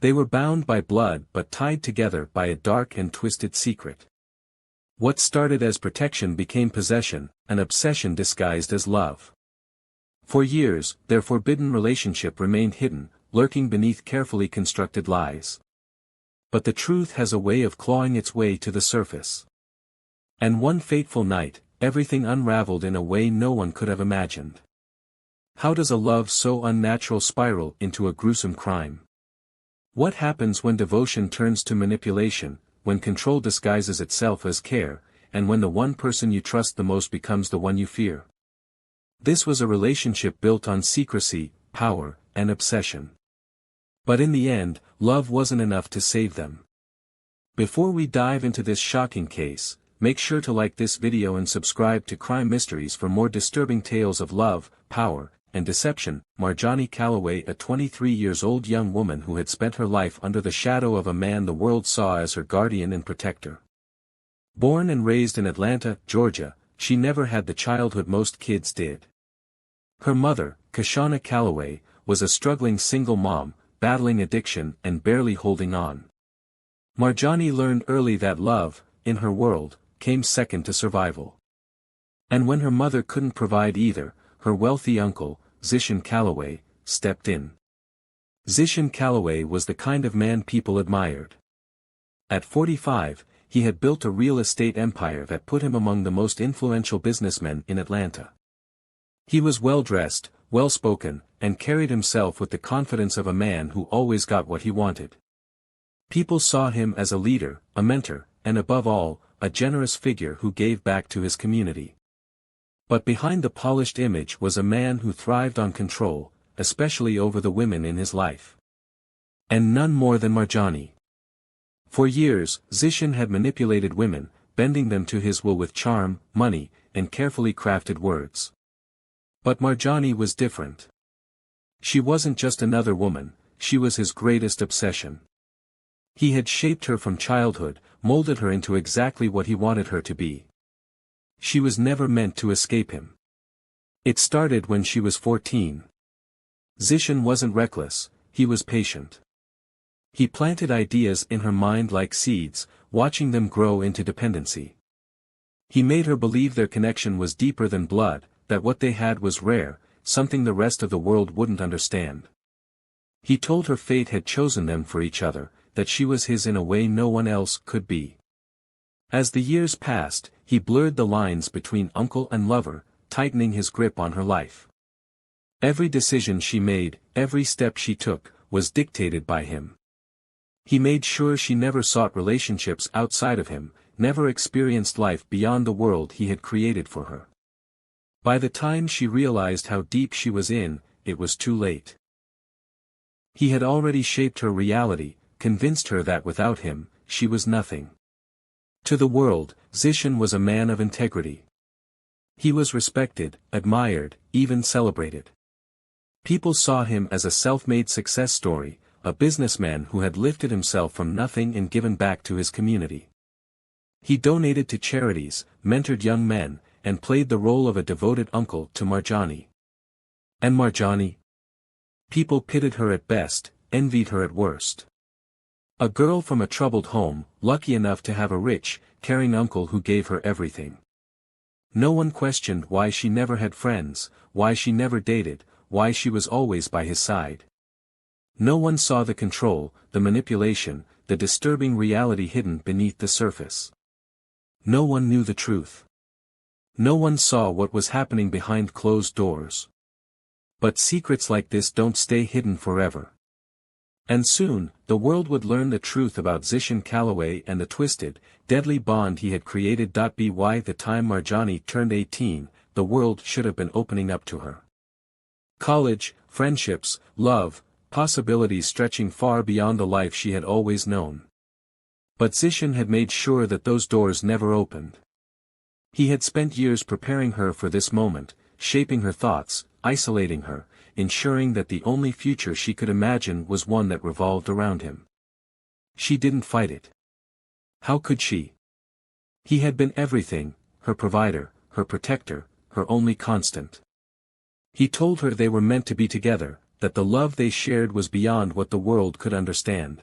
They were bound by blood but tied together by a dark and twisted secret. What started as protection became possession, an obsession disguised as love. For years, their forbidden relationship remained hidden, lurking beneath carefully constructed lies. But the truth has a way of clawing its way to the surface. And one fateful night, everything unraveled in a way no one could have imagined. How does a love so unnatural spiral into a gruesome crime? What happens when devotion turns to manipulation, when control disguises itself as care, and when the one person you trust the most becomes the one you fear? This was a relationship built on secrecy, power, and obsession. But in the end, love wasn't enough to save them. Before we dive into this shocking case, make sure to like this video and subscribe to Crime Mysteries for more disturbing tales of love, power, and deception. Marjani Calloway, a 23-year-old young woman who had spent her life under the shadow of a man the world saw as her guardian and protector. Born and raised in Atlanta, Georgia, she never had the childhood most kids did. Her mother, Marjani Calloway, was a struggling single mom, battling addiction and barely holding on. Marjani learned early that love, in her world, came second to survival. And when her mother couldn't provide either, her wealthy uncle, Marjani Calloway, stepped in. Marjani Calloway was the kind of man people admired. At 45, he had built a real estate empire that put him among the most influential businessmen in Atlanta. He was well-dressed, well-spoken, and carried himself with the confidence of a man who always got what he wanted. People saw him as a leader, a mentor, and above all, a generous figure who gave back to his community. But behind the polished image was a man who thrived on control, especially over the women in his life. And none more than Marjani. For years, Marjani had manipulated women, bending them to his will with charm, money, and carefully crafted words. But Marjani was different. She wasn't just another woman, she was his greatest obsession. He had shaped her from childhood, molded her into exactly what he wanted her to be. She was never meant to escape him. It started when she was 14. Marjani wasn't reckless, he was patient. He planted ideas in her mind like seeds, watching them grow into dependency. He made her believe their connection was deeper than blood, that what they had was rare, something the rest of the world wouldn't understand. He told her fate had chosen them for each other, that she was his in a way no one else could be. As the years passed, he blurred the lines between uncle and lover, tightening his grip on her life. Every decision she made, every step she took, was dictated by him. He made sure she never sought relationships outside of him, never experienced life beyond the world he had created for her. By the time she realized how deep she was in, it was too late. He had already shaped her reality, convinced her that without him, she was nothing. To the world, Marjani was a man of integrity. He was respected, admired, even celebrated. People saw him as a self-made success story, a businessman who had lifted himself from nothing and given back to his community. He donated to charities, mentored young men, and played the role of a devoted uncle to Marjani. And Marjani? People pitied her at best, envied her at worst. A girl from a troubled home, lucky enough to have a rich, caring uncle who gave her everything. No one questioned why she never had friends, why she never dated, why she was always by his side. No one saw the control, the manipulation, the disturbing reality hidden beneath the surface. No one knew the truth. No one saw what was happening behind closed doors. But secrets like this don't stay hidden forever. And soon, the world would learn the truth about Marjani Calloway and the twisted, deadly bond he had created. By the time Marjani turned 18, the world should have been opening up to her. College, friendships, love, possibilities stretching far beyond the life she had always known. But Marjani had made sure that those doors never opened. He had spent years preparing her for this moment, shaping her thoughts, isolating her, ensuring that the only future she could imagine was one that revolved around him. She didn't fight it. How could she? He had been everything, her provider, her protector, her only constant. He told her they were meant to be together, that the love they shared was beyond what the world could understand.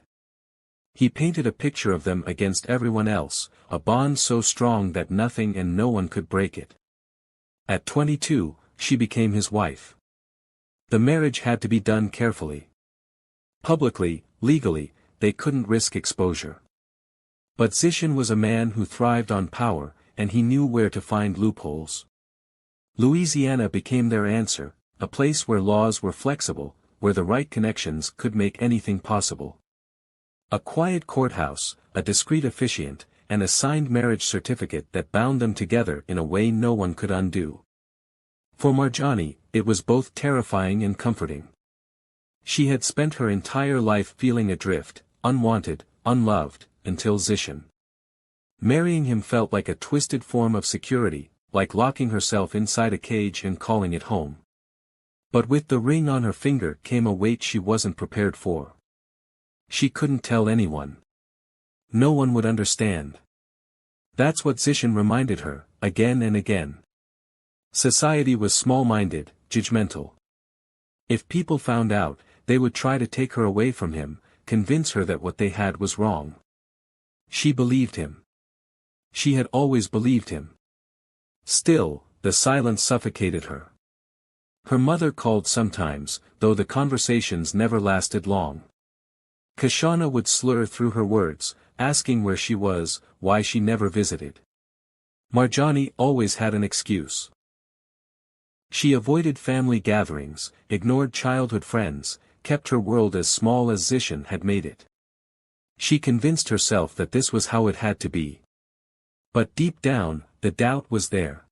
He painted a picture of them against everyone else, a bond so strong that nothing and no one could break it. At 22, she became his wife. The marriage had to be done carefully. Publicly, legally, they couldn't risk exposure. But Zishin was a man who thrived on power, and he knew where to find loopholes. Louisiana became their answer, a place where laws were flexible, where the right connections could make anything possible. A quiet courthouse, a discreet officiant, and a signed marriage certificate that bound them together in a way no one could undo. For Marjani, it was both terrifying and comforting. She had spent her entire life feeling adrift, unwanted, unloved, until Zishin. Marrying him felt like a twisted form of security, like locking herself inside a cage and calling it home. But with the ring on her finger came a weight she wasn't prepared for. She couldn't tell anyone. No one would understand. That's what Zishin reminded her, again and again. Society was small-minded, judgmental. If people found out, they would try to take her away from him, convince her that what they had was wrong. She believed him. She had always believed him. Still, the silence suffocated her. Her mother called sometimes, though the conversations never lasted long. Kashana would slur through her words, asking where she was, why she never visited. Marjani always had an excuse. She avoided family gatherings, ignored childhood friends, kept her world as small as Zishin had made it. She convinced herself that this was how it had to be. But deep down, the doubt was there.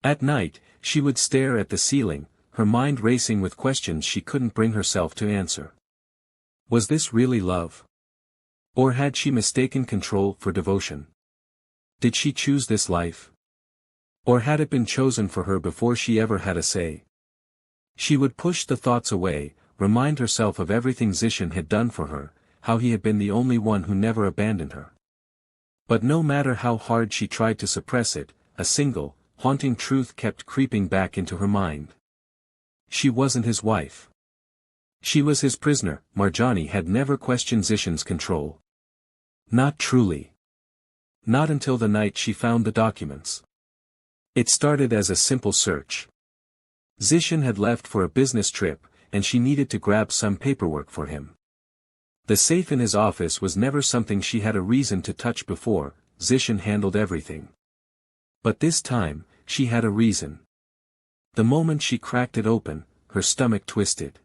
At night, she would stare at the ceiling, her mind racing with questions she couldn't bring herself to answer. Was this really love? Or had she mistaken control for devotion? Did she choose this life? Or had it been chosen for her before she ever had a say? She would push the thoughts away, remind herself of everything Zishin had done for her, how he had been the only one who never abandoned her. But no matter how hard she tried to suppress it, a single, haunting truth kept creeping back into her mind. She wasn't his wife. She was his prisoner. Marjani had never questioned Zishin's control. Not truly. Not until the night she found the documents. It started as a simple search. Zishin had left for a business trip, and she needed to grab some paperwork for him. The safe in his office was never something she had a reason to touch before. Zishin handled everything. But this time, she had a reason. The moment she cracked it open, her stomach twisted.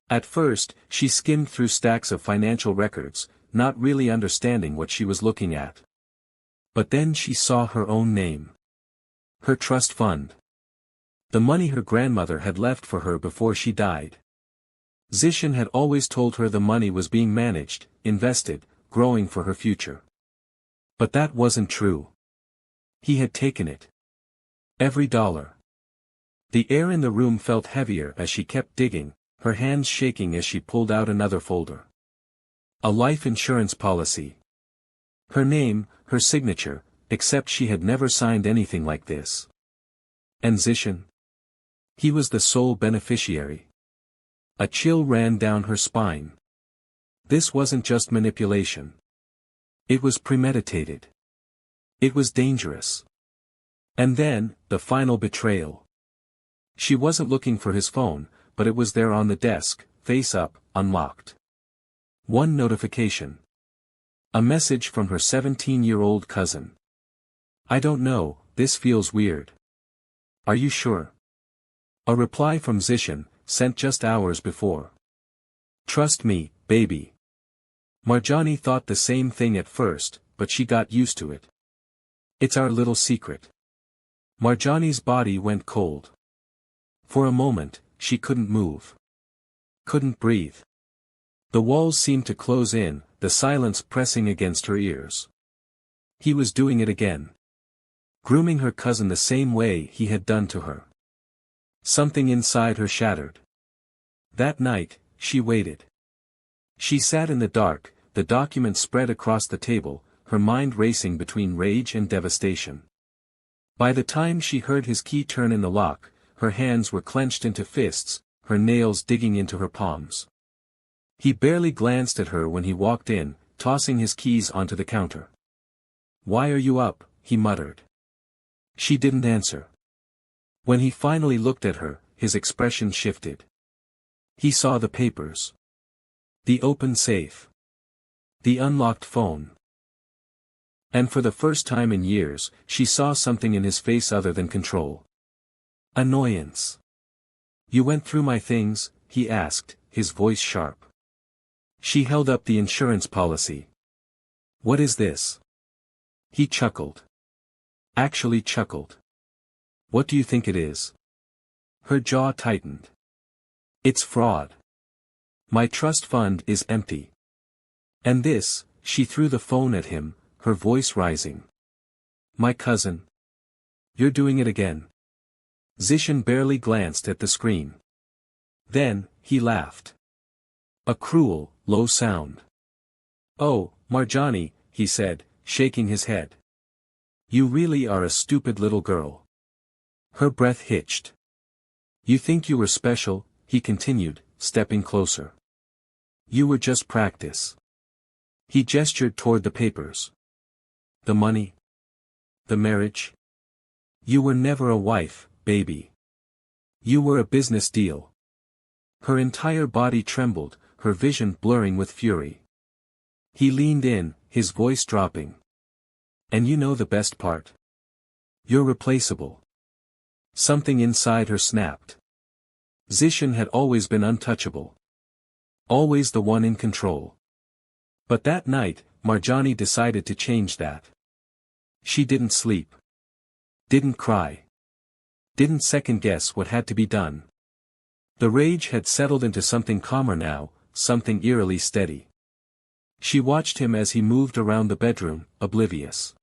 At first, she skimmed through stacks of financial records, not really understanding what she was looking at. But then she saw her own name. Her trust fund. The money her grandmother had left for her before she died. Zishin had always told her the money was being managed, invested, growing for her future. But that wasn't true. He had taken it. Every dollar. The air in the room felt heavier as she kept digging, her hands shaking as she pulled out another folder. A life insurance policy. Her name, her signature, except she had never signed anything like this. And Zishin? He was the sole beneficiary. A chill ran down her spine. This wasn't just manipulation. It was premeditated. It was dangerous. And then, the final betrayal. She wasn't looking for his phone, but it was there on the desk, face up, unlocked. One notification. A message from her 17-year-old cousin. I don't know, this feels weird. Are you sure? A reply from Zishin, sent just hours before. Trust me, baby. Marjani thought the same thing at first, but she got used to it. It's our little secret. Marjani's body went cold. For a moment, she couldn't move. Couldn't breathe. The walls seemed to close in, the silence pressing against her ears. He was doing it again. Grooming her cousin the same way he had done to her. Something inside her shattered. That night, she waited. She sat in the dark, the document spread across the table, her mind racing between rage and devastation. By the time she heard his key turn in the lock, her hands were clenched into fists, her nails digging into her palms. He barely glanced at her when he walked in, tossing his keys onto the counter. "Why are you up?" he muttered. She didn't answer. When he finally looked at her, his expression shifted. He saw the papers. The open safe. The unlocked phone. And for the first time in years, she saw something in his face other than control. Annoyance. "You went through my things?" he asked, his voice sharp. She held up the insurance policy. "What is this?" He chuckled. Actually chuckled. "What do you think it is?" Her jaw tightened. "It's fraud. My trust fund is empty. And this," she threw the phone at him, her voice rising. "My cousin. You're doing it again." Zishan barely glanced at the screen. Then, he laughed. A cruel, low sound. "Oh, Marjani," he said, shaking his head. "You really are a stupid little girl." Her breath hitched. "You think you were special," he continued, stepping closer. "You were just practice." He gestured toward the papers. "The money? The marriage? You were never a wife, baby. You were a business deal." Her entire body trembled, her vision blurring with fury. He leaned in, his voice dropping. "And you know the best part? You're replaceable." Something inside her snapped. Zishan had always been untouchable. Always the one in control. But that night, Marjani decided to change that. She didn't sleep. Didn't cry. Didn't second-guess what had to be done. The rage had settled into something calmer now, something eerily steady. She watched him as he moved around the bedroom, oblivious.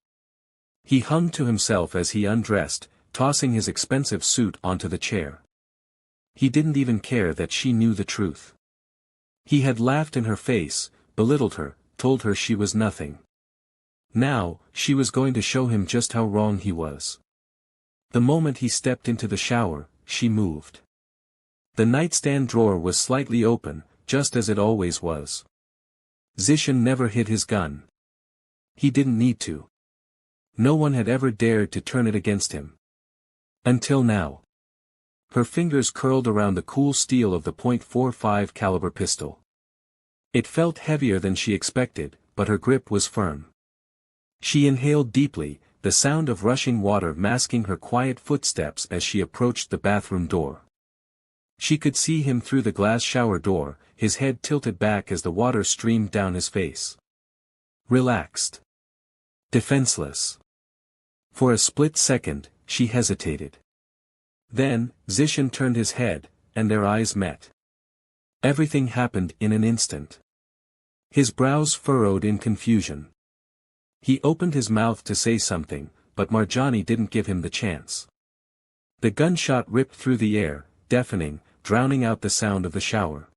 He hummed to himself as he undressed, tossing his expensive suit onto the chair. He didn't even care that she knew the truth. He had laughed in her face, belittled her, told her she was nothing. Now, she was going to show him just how wrong he was. The moment he stepped into the shower, she moved. The nightstand drawer was slightly open, just as it always was. Zishan never hid his gun. He didn't need to. No one had ever dared to turn it against him. Until now. Her fingers curled around the cool steel of the .45 caliber pistol. It felt heavier than she expected, but her grip was firm. She inhaled deeply, the sound of rushing water masking her quiet footsteps as she approached the bathroom door. She could see him through the glass shower door, his head tilted back as the water streamed down his face. Relaxed. Defenseless. For a split second, she hesitated. Then, Zishan turned his head, and their eyes met. Everything happened in an instant. His brows furrowed in confusion. He opened his mouth to say something, but Marjani didn't give him the chance. The gunshot ripped through the air, deafening, drowning out the sound of the shower.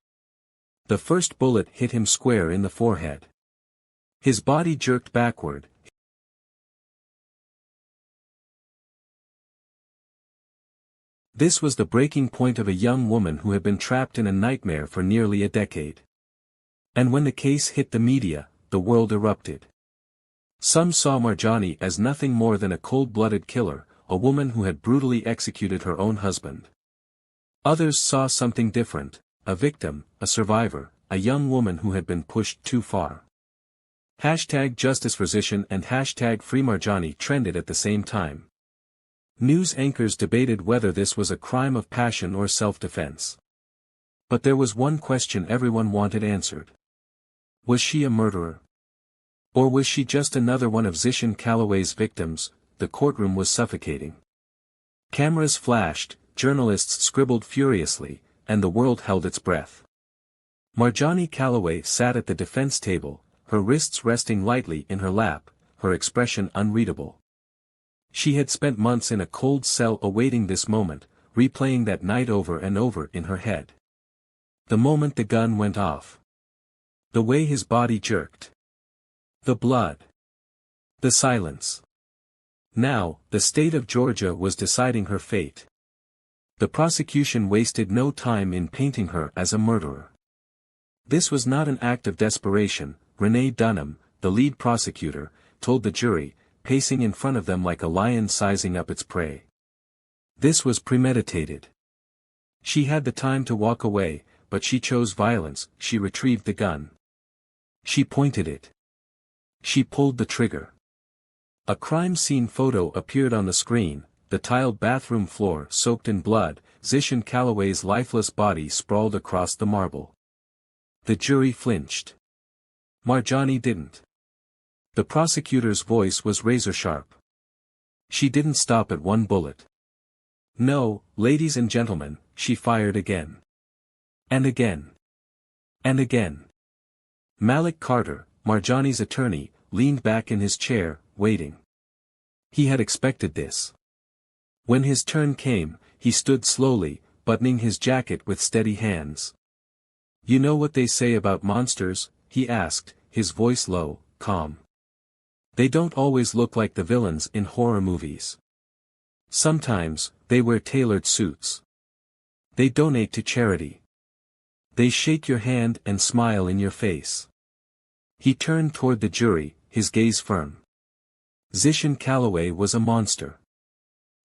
The first bullet hit him square in the forehead. His body jerked backward. This was the breaking point of a young woman who had been trapped in a nightmare for nearly a decade. And when the case hit the media, the world erupted. Some saw Marjani as nothing more than a cold-blooded killer, a woman who had brutally executed her own husband. Others saw something different, a victim, a survivor, a young woman who had been pushed too far. #JusticeForZishan and #FreeMarjani trended at the same time. News anchors debated whether this was a crime of passion or self-defense. But there was one question everyone wanted answered. Was she a murderer? Or was she just another one of Zishan Calloway's victims? The courtroom was suffocating. Cameras flashed, journalists scribbled furiously, and the world held its breath. Marjani Calloway sat at the defense table, her wrists resting lightly in her lap, her expression unreadable. She had spent months in a cold cell awaiting this moment, replaying that night over and over in her head. The moment the gun went off. The way his body jerked. The blood. The silence. Now, the state of Georgia was deciding her fate. The prosecution wasted no time in painting her as a murderer. This was not an act of desperation, Renee Dunham, the lead prosecutor, told the jury, pacing in front of them like a lion sizing up its prey. This was premeditated. She had the time to walk away, but she chose violence. She retrieved the gun. She pointed it. She pulled the trigger. A crime scene photo appeared on the screen, the tiled bathroom floor soaked in blood, Zishan Calloway's lifeless body sprawled across the marble. The jury flinched. Marjani didn't. The prosecutor's voice was razor-sharp. She didn't stop at one bullet. No, ladies and gentlemen, she fired again. And again. And again. Malik Carter, Marjani's attorney, leaned back in his chair, waiting. He had expected this. When his turn came, he stood slowly, buttoning his jacket with steady hands. You know what they say about monsters? He asked, his voice low, calm. They don't always look like the villains in horror movies. Sometimes, they wear tailored suits. They donate to charity. They shake your hand and smile in your face. He turned toward the jury, his gaze firm. Zishan Calloway was a monster.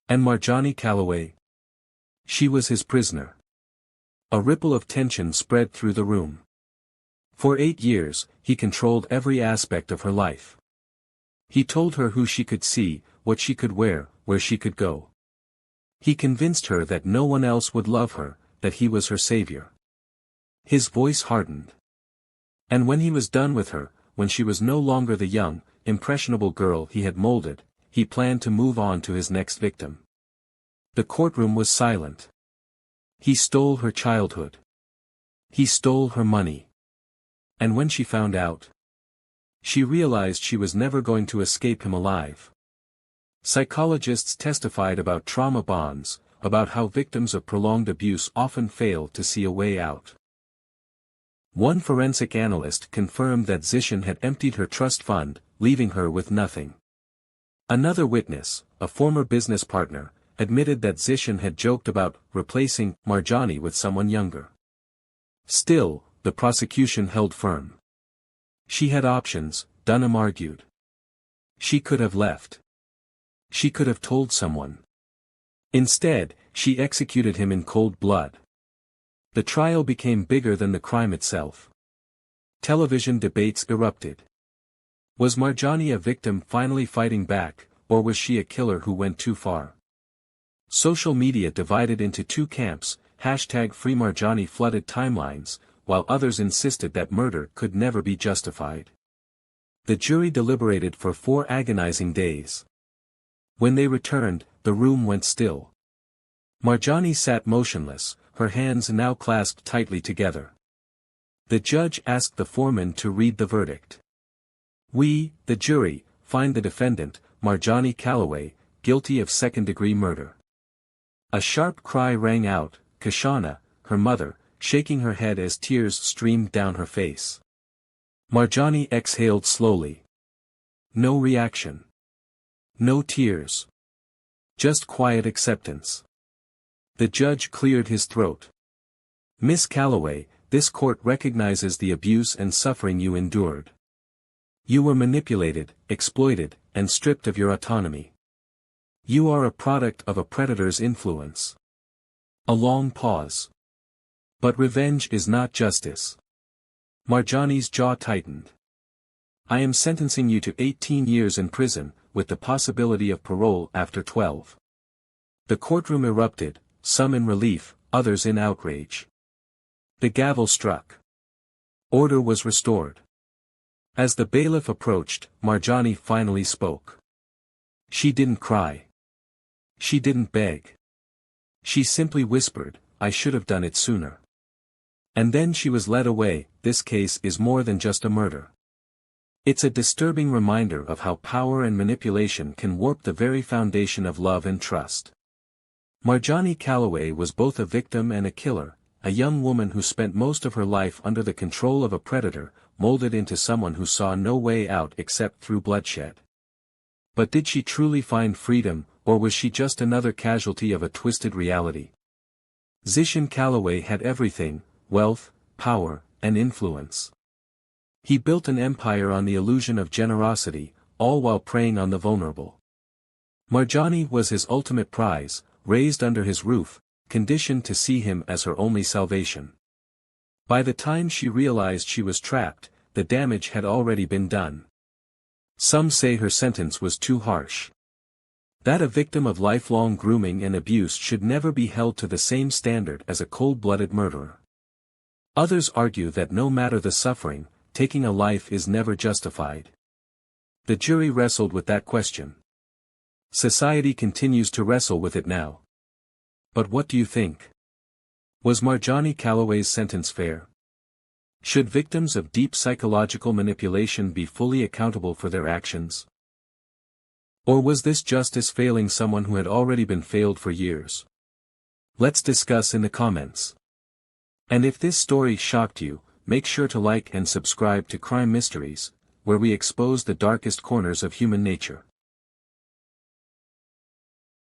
And Marjani Calloway? She was his prisoner. A ripple of tension spread through the room. For 8 years, he controlled every aspect of her life. He told her who she could see, what she could wear, where she could go. He convinced her that no one else would love her, that he was her savior. His voice hardened. And when he was done with her, when she was no longer the young, impressionable girl he had molded, he planned to move on to his next victim. The courtroom was silent. He stole her childhood. He stole her money. And when she found out, she realized she was never going to escape him alive. Psychologists testified about trauma bonds, about how victims of prolonged abuse often fail to see a way out. One forensic analyst confirmed that Zishan had emptied her trust fund, leaving her with nothing. Another witness, a former business partner, admitted that Zishan had joked about replacing Marjani with someone younger. Still, the prosecution held firm. She had options, Dunham argued. She could have left. She could have told someone. Instead, she executed him in cold blood. The trial became bigger than the crime itself. Television debates erupted. Was Marjani a victim finally fighting back, or was she a killer who went too far? Social media divided into two camps, #FreeMarjani flooded timelines, while others insisted that murder could never be justified. The jury deliberated for 4 agonizing days. When they returned, the room went still. Marjani sat motionless, her hands now clasped tightly together. The judge asked the foreman to read the verdict. We, the jury, find the defendant, Marjani Calloway, guilty of second-degree murder. A sharp cry rang out, Kashana, her mother, shaking her head as tears streamed down her face. Marjani exhaled slowly. No reaction. No tears. Just quiet acceptance. The judge cleared his throat. Miss Calloway, this court recognizes the abuse and suffering you endured. You were manipulated, exploited, and stripped of your autonomy. You are a product of a predator's influence. A long pause. But revenge is not justice. Marjani's jaw tightened. I am sentencing you to 18 years in prison, with the possibility of parole after 12. The courtroom erupted, some in relief, others in outrage. The gavel struck. Order was restored. As the bailiff approached, Marjani finally spoke. She didn't cry. She didn't beg. She simply whispered, I should have done it sooner. And then she was led away. This case is more than just a murder. It's a disturbing reminder of how power and manipulation can warp the very foundation of love and trust. Marjani Calloway was both a victim and a killer, a young woman who spent most of her life under the control of a predator, molded into someone who saw no way out except through bloodshed. But did she truly find freedom, or was she just another casualty of a twisted reality? Marjani Calloway had everything: wealth, power, and influence. He built an empire on the illusion of generosity, all while preying on the vulnerable. Marjani was his ultimate prize, raised under his roof, conditioned to see him as her only salvation. By the time she realized she was trapped, the damage had already been done. Some say her sentence was too harsh. That a victim of lifelong grooming and abuse should never be held to the same standard as a cold-blooded murderer. Others argue that no matter the suffering, taking a life is never justified. The jury wrestled with that question. Society continues to wrestle with it now. But what do you think? Was Marjani Calloway's sentence fair? Should victims of deep psychological manipulation be fully accountable for their actions? Or was this justice failing someone who had already been failed for years? Let's discuss in the comments. And if this story shocked you, make sure to like and subscribe to Crime Mysteries, where we expose the darkest corners of human nature.